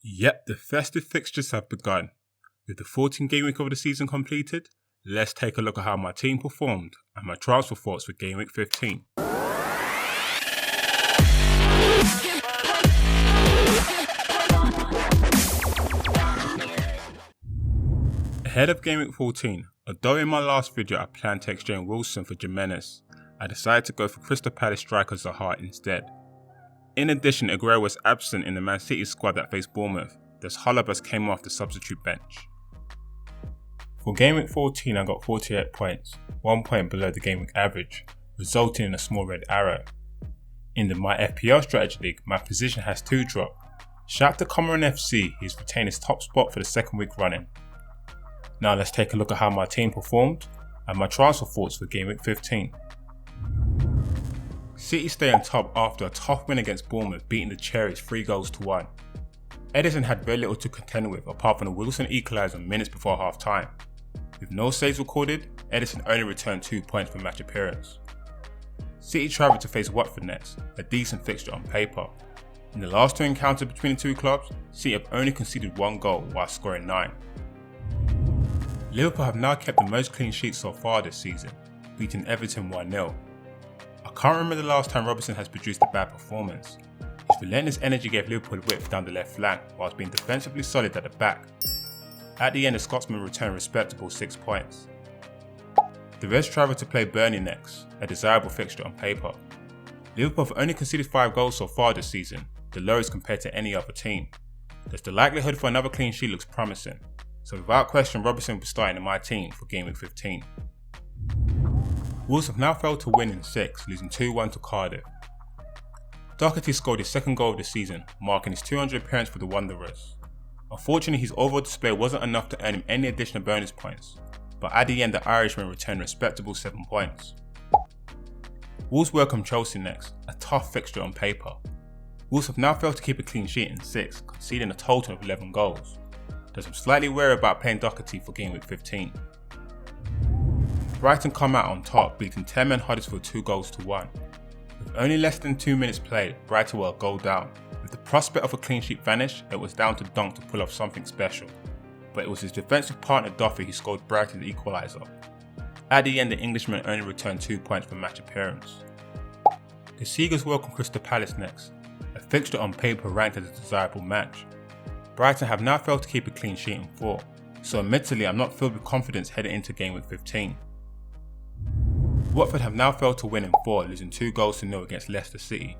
Yep, the festive fixtures have begun. With the 14 game week of the season completed, let's take a look at how my team performed and my transfer thoughts for game week 15. Ahead of game week 14, although in my last video I planned to exchange Wilson for Jimenez, I decided to go for Crystal Palace striker Zaha instead. In addition, Aguero was absent in the Man City squad that faced Bournemouth, thus Holebas came off the substitute bench. For game week 14 I got 48 points, 1 point below the game week average, resulting in a small red arrow. In the My FPL Strategy League, my position has 2 dropped. Shout out to Cameron FC, he's retained his top spot for the second week running. Now let's take a look at how my team performed and my transfer thoughts for game week 15. City stay on top after a tough win against Bournemouth, beating the Cherries 3-1. Edison had very little to contend with apart from the Wilson equaliser minutes before half time. With no saves recorded, Edison only returned 2 points per match appearance. City travelled to face Watford next, a decent fixture on paper. In the last 2 encounters between the two clubs, City have only conceded 1 goal while scoring 9. Liverpool have now kept the most clean sheets so far this season, beating Everton 1-0. I can't remember the last time Robertson has produced a bad performance. His relentless energy gave Liverpool width down the left flank whilst being defensively solid at the back. At the end, the Scotsman returned a respectable 6 points. The Reds travelled to play Burnley next, a desirable fixture on paper. Liverpool have only conceded 5 goals so far this season, the lowest compared to any other team. Thus the likelihood for another clean sheet looks promising, so without question Robertson will be starting in my team for game week 15. Wolves have now failed to win in 6, losing 2-1 to Cardiff. Doherty scored his second goal of the season, marking his 200th appearance for the Wanderers. Unfortunately, his overall display wasn't enough to earn him any additional bonus points, but at the end the Irishman returned a respectable 7 points. Wolves welcome Chelsea next, a tough fixture on paper. Wolves have now failed to keep a clean sheet in 6, conceding a total of 11 goals. Thus I'm slightly wary about playing Doherty for game week 15. Brighton come out on top, beating 10-man Huddersfield 2-1. With only less than 2 minutes played, Brighton were a goal down. With the prospect of a clean sheet vanish, it was down to Dunk to pull off something special. But it was his defensive partner Duffy who scored Brighton's equaliser. At the end, the Englishman only returned 2 points per match appearance. The Seagulls welcome Crystal Palace next, a fixture on paper ranked as a desirable match. Brighton have now failed to keep a clean sheet in 4, so admittedly I'm not filled with confidence heading into game week 15. Watford have now failed to win in 4, losing 2-0 against Leicester City.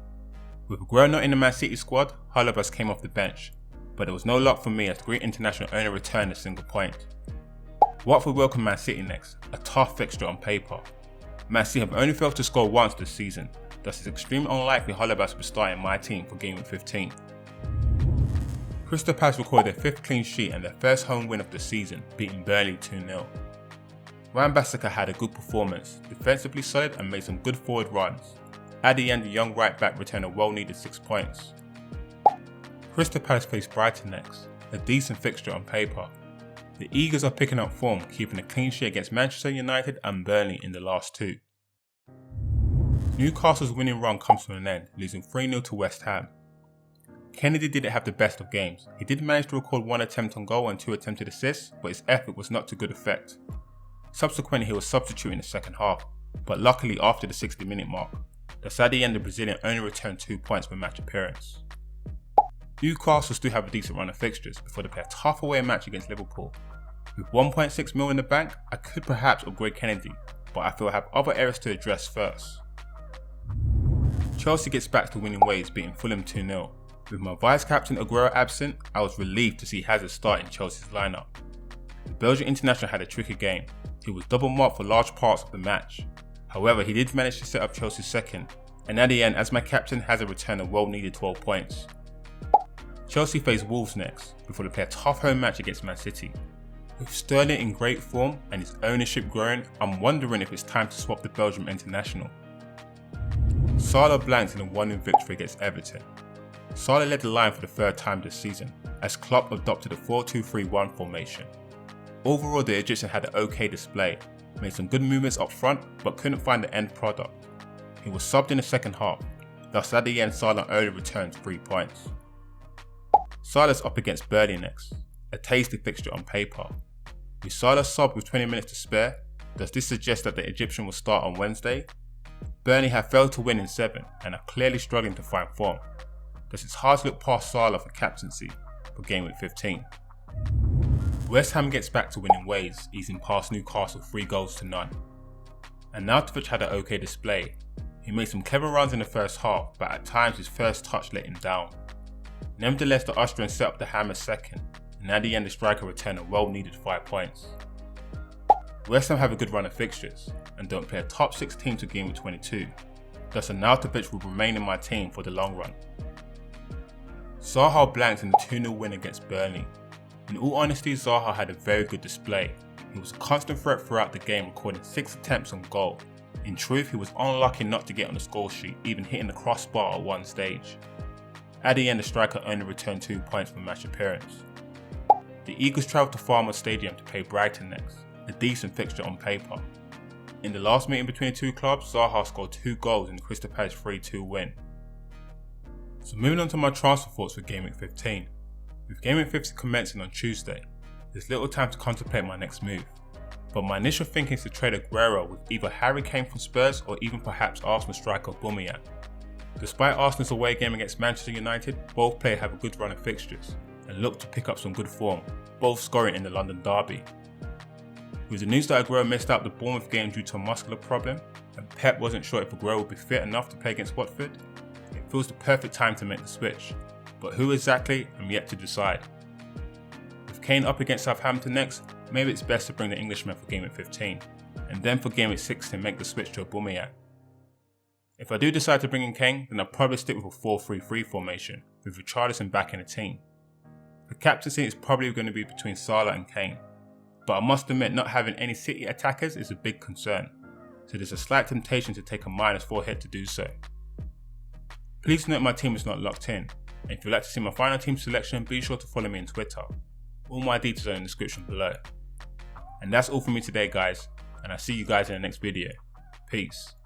With Aguero not in the Man City squad, Holebas came off the bench, but it was no luck for me as the Greek international only returned a single point. Watford welcome Man City next, a tough fixture on paper. Man City have only failed to score once this season, thus it's extremely unlikely Holebas will start in my team for game week 15. Crystal Palace recorded their 5th clean sheet and their first home win of the season, beating Burnley 2-0. Wan-Bissaka had a good performance, defensively solid and made some good forward runs. At the end, the young right back returned a well-needed 6 points. Crystal Palace faced Brighton next, a decent fixture on paper. The Eagles are picking up form, keeping a clean sheet against Manchester United and Burnley in the last 2. Newcastle's winning run comes to an end, losing 3-0 to West Ham. Kennedy didn't have the best of games. He did manage to record 1 attempt on goal and 2 attempted assists, but his effort was not to good effect. Subsequently, he was substituted in the second half, but luckily after the 60-minute mark. Thus at the end, the Brazilian only returned 2 points per match appearance. Newcastle still have a decent run of fixtures before they play a tough away match against Liverpool. With 1.6 mil in the bank, I could perhaps upgrade Kennedy, but I feel I have other areas to address first. Chelsea gets back to winning ways, beating Fulham 2-0. With my vice-captain Aguero absent, I was relieved to see Hazard start in Chelsea's lineup. The Belgian international had a tricky game. He was double marked for large parts of the match. However, he did manage to set up Chelsea's second, and at the end, as my captain, Hazard returned a well-needed 12 points. Chelsea face Wolves next, before they play a tough home match against Man City. With Sterling in great form and his ownership growing, I'm wondering if it's time to swap the Belgian international. Salah blanked in a 1-0 victory against Everton. Salah led the line for the 3rd time this season, as Klopp adopted a 4-2-3-1 formation. Overall, the Egyptian had an okay display, made some good movements up front but couldn't find the end product. He was subbed in the second half, thus at the end Salah only returned 3 points. Salah's up against Burnley next, a tasty fixture on paper. With Salah subbed with 20 minutes to spare, does this suggest that the Egyptian will start on Wednesday? Burnley have failed to win in 7 and are clearly struggling to find form. Thus it's hard to look past Salah for captaincy for Gameweek 15. West Ham gets back to winning ways, easing past Newcastle 3-0. And Arnautovic had an okay display. He made some clever runs in the first half, but at times his first touch let him down. Nevertheless, the Austrian set up the hammer second, and at the end the striker returned a well-needed 5 points. West Ham have a good run of fixtures, and don't play a top 6 team to Gameweek 22, thus Arnautovic will remain in my team for the long run. Zaha blanked in the 2-0 win against Burnley. In all honesty, Zaha had a very good display. He was a constant threat throughout the game, recording 6 attempts on goal. In truth, he was unlucky not to get on the score sheet, even hitting the crossbar at one stage. At the end, the striker only returned 2 points from match appearance. The Eagles travelled to Farmers Stadium to play Brighton next, a decent fixture on paper. In the last meeting between the two clubs, Zaha scored 2 goals in the Crystal Palace 3-2 win. So moving on to my transfer thoughts for Gameweek 15. With Gameweek 15 commencing on Tuesday, there's little time to contemplate my next move. But my initial thinking is to trade Aguero with either Harry Kane from Spurs or even perhaps Arsenal striker Aubameyang. Despite Arsenal's away game against Manchester United, both players have a good run of fixtures and look to pick up some good form, both scoring in the London derby. With the news that Aguero missed out the Bournemouth game due to a muscular problem, and Pep wasn't sure if Aguero would be fit enough to play against Watford, it feels the perfect time to make the switch, but who exactly, I'm yet to decide. With Kane up against Southampton next, maybe it's best to bring the Englishman for Gameweek 15, and then for Gameweek 16 make the switch to Aubameyang. If I do decide to bring in Kane, then I'll probably stick with a 4-3-3 formation, with Richarlison back in the team. For captaincy, it's probably going to be between Salah and Kane, but I must admit not having any City attackers is a big concern, so there's a slight temptation to take a -4 hit to do so. Please note my team is not locked in, and if you'd like to see my final team selection, be sure to follow me on Twitter. All my details are in the description below. And that's all from me today guys, and I'll see you guys in the next video. Peace.